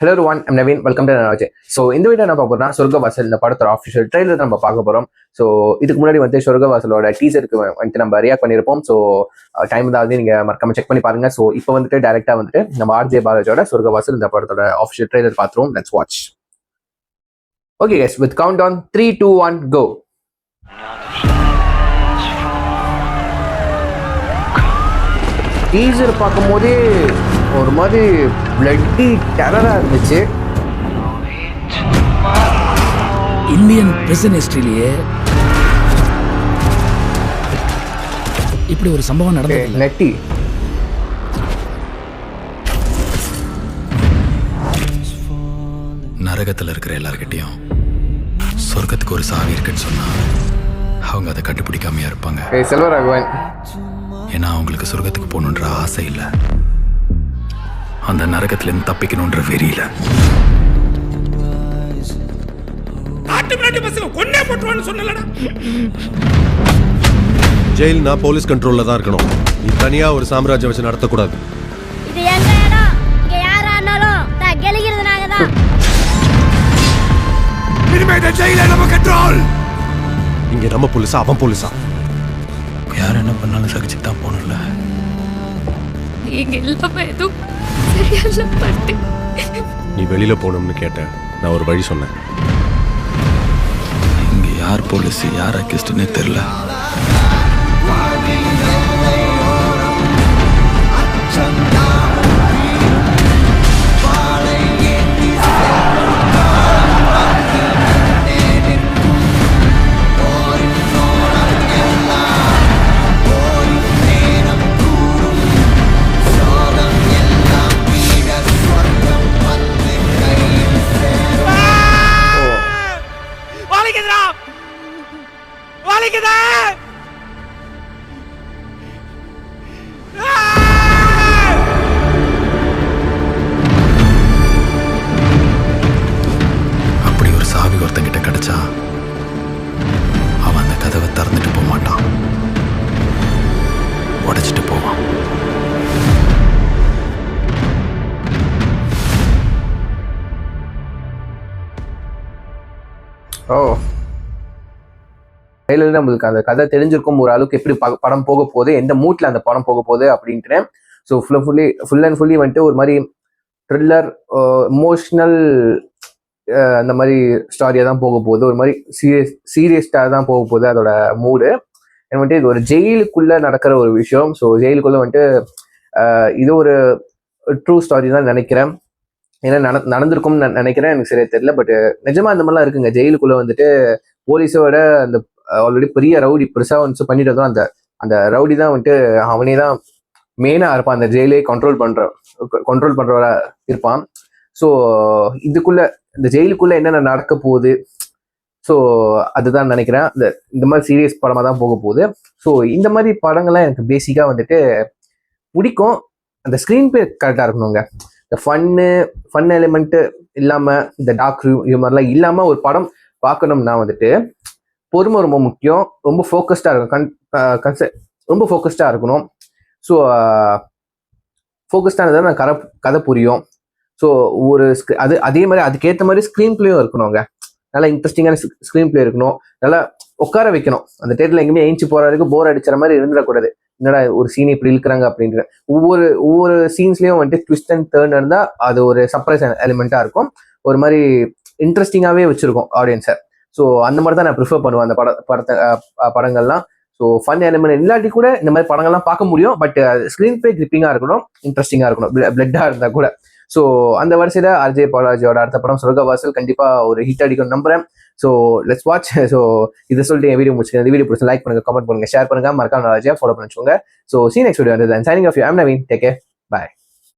Hello one I'm Naveen, welcome to நாஜே. So இந்த video என்ன பார்க்க போறோம்னா சொர்க்கவாசல் இந்த படத்தோட ஆஃபிஷியல் ட்ரெயிலர் நம்ம பார்க்க போறோம். ஸோ இதுக்கு முன்னாடி வந்து சொர்க்கவாசலோட டீசருக்கு வந்துட்டு நம்ம ரியாக்ட் பண்ணியிருப்போம். ஸோ டைம் தான் நீங்க மறக்காம செக் பண்ணி பாருங்க. ஸோ இப்போ வந்துட்டு டைரக்டா வந்துட்டு நம்ம ஆர்ஜே பாலாஜியோட சொர்க்கவாசல் இந்த படத்தோட ஆஃபிஷியல் ட்ரெயிலர் பார்த்துருவோம். Let's watch. Okay guys, with countdown 3, 2, 1 go. Teaser பார்க்கும்போதே ஒரு மாதிரி பிளட்டி டெரரா இருந்துச்சு. இந்தியன் பிரிசன் ஹிஸ்டரியிலேயே இப்படி ஒரு சம்பவம் நடந்தது. நெட்டி நரகத்தில் இருக்கிற எல்லார்கிட்டையும் சொர்க்கத்துக்கு ஒரு சாவி இருக்குன்னு சொன்னா அவங்க அதை கண்டுபிடிக்காமையா இருப்பாங்க. செல்வராகவன், ஏன்னா அவங்களுக்கு சொர்க்கத்துக்கு போகணுன்ற ஆசை இல்லை, அந்த நரகத்திலிருந்து தப்பிக்கணுன்ற வெறியில. ஜெயில் நான் போலீஸ் கண்ட்ரோல்ல தான் இருக்கணும். நீ தனியா ஒரு சாம்ராஜ்யம் வச்சு நடத்தக்கூடாது. இது எங்க இடம், இங்க யாரா இருந்தாலும் நான் கெளிக்கிறது நாங்க தான். இனிமே இந்த ஜெயில நம்ம கண்ட்ரோல். இங்க நம்ம போலீஸா அவன் போலீஸா? யார் என்ன பண்ணாலும் சகிச்சுட்டு தான் போகணும்ல. நீங்க எல்லாமே எதுவும் சரியால பட்டு. நீ வெளியில போகணும்னு கேட்ட, நான் ஒரு வழி சொன்னேன். இங்க யார் போலீஸ் யார் அக்கிஸ்ட்னே தெரியல. அப்படி ஒரு சாவி ஒருத்தங்கிட்ட கிடைச்சா அவன் அந்த கதவை திறந்துட்டு போக மாட்டான், உடைச்சிட்டு போவான். ஓ நம்மளுக்கு அந்த கதை தெரிஞ்சிருக்கும் ஒரு அளவுக்கு எப்படி படம் போக போகுது, எந்த மூட்ல அந்த படம் போக போகுது அப்படின்ட்டு. ஸோ ஃபுல் அண்ட் ஃபுல்லி வந்துட்டு ஒரு மாதிரி த்ரில்லர், இமோஷனல், அந்த மாதிரி ஸ்டாரியா தான் போக போகுது. ஒரு மாதிரி சீரியஸ்டாக தான் போக போகுது அதோட மூடு. ஏன்னா வந்துட்டு இது ஒரு ஜெயிலுக்குள்ள நடக்கிற ஒரு விஷயம். ஸோ ஜெயிலுக்குள்ள வந்துட்டு இது ஒரு ட்ரூ ஸ்டாரி தான் நினைக்கிறேன். ஏன்னா நடந்திருக்கும்னு நினைக்கிறேன், எனக்கு சரியா தெரியல. பட் நிஜமா அந்த மாதிரிலாம் இருக்குங்க. ஜெயிலுக்குள்ள வந்துட்டு போலீஸோட அந்த ஆல்ரெடி பெரிய ரவுடி பெருசா வந்து பண்ணிட்டு வந்தோம். அந்த ரவுடி தான் வந்துட்டு அவனே தான் மெயினா இருப்பான், அந்த ஜெயிலே கண்ட்ரோல் பண்றவரா இருப்பான். ஸோ இதுக்குள்ள இந்த ஜெயிலுக்குள்ள என்னென்ன நடக்க போகுது, ஸோ அதுதான் நினைக்கிறேன். இந்த மாதிரி சீரியஸ் படமா தான் போக போகுது. ஸோ இந்த மாதிரி படங்கள்லாம் எனக்கு பேசிக்கா வந்துட்டு பிடிக்கும். அந்த ஸ்கிரீன் பிளே கரெக்டா இருக்கணுங்க. இந்த ஃபன் எலிமெண்ட் இல்லாம, இந்த டார்க் ஹியூமர்லாம் இல்லாம ஒரு படம் பார்க்கணும்னா வந்துட்டு பொறுமை ரொம்ப முக்கியம். ரொம்ப ஃபோக்கஸ்டா இருக்கும், ரொம்ப ஃபோக்கஸ்டா இருக்கணும். ஸோ ஃபோக்கஸ்டானதான் நான் கதை புரியும். ஸோ அதே மாதிரி அதுக்கேற்ற மாதிரி ஸ்க்ரீன் பிளேயும் இருக்கணுங்க. நல்லா இன்ட்ரெஸ்டிங்கான ஸ்க்ரீன் பிளே இருக்கணும். நல்லா உட்கார வைக்கணும். அந்த தேட்டர்ல எங்கேயுமே ஏஞ்சி போற வரைக்கும் போர் அடிச்சுற மாதிரி இருந்துடக்கூடாது. என்னடா ஒரு சீன் இப்படி இழுக்கிறாங்க அப்படின்ற ஒவ்வொரு சீன்ஸ்லயும் வந்துட்டு ட்விஸ்ட் அண்ட் டர்ன் இருந்தா அது ஒரு சர்ப்ரைஸ் எலிமெண்டா இருக்கும். ஒரு மாதிரி இன்ட்ரெஸ்டிங்காவே வச்சிருக்கும் ஆடியன்ஸை. ஸோ அந்த மாதிரி தான் நான் ப்ரிஃபர் பண்ணுவேன் அந்த படங்கள்லாம். ஸோ ஃபன் எலிமெண்ட் இல்லாட்டி கூட இந்த மாதிரி படங்கள்லாம் பார்க்க முடியும். பட் ஸ்க்ரீன் பிளே கிரிப்பிங்காக இருக்கணும், இன்ட்ரெஸ்டிங்காக இருக்கணும், பிளட்டாக இருந்தால் கூட. ஸோ அந்த வரிசையில் ஆர்ஜே பாலாஜியோட அடுத்த படம் சொர்க்கவாசல் கண்டிப்பாக ஒரு ஹிட் அடிக்கும் நம்புறேன். So let's watch. ஸோ இதை சொல்லிட்டு என் வீடியோ முடிச்சுக்கேன். இந்த வீடியோ பிடிச்சி லைக் பண்ணுங்க, கமெண்ட் பண்ணுங்க, ஷேர் பண்ணுங்க, மறக்காம நாலேஜா ஃபாலோ பண்ணி வச்சுக்கோங்க. So sea next video. Signing off you, I'm Naveen. Take care, bye.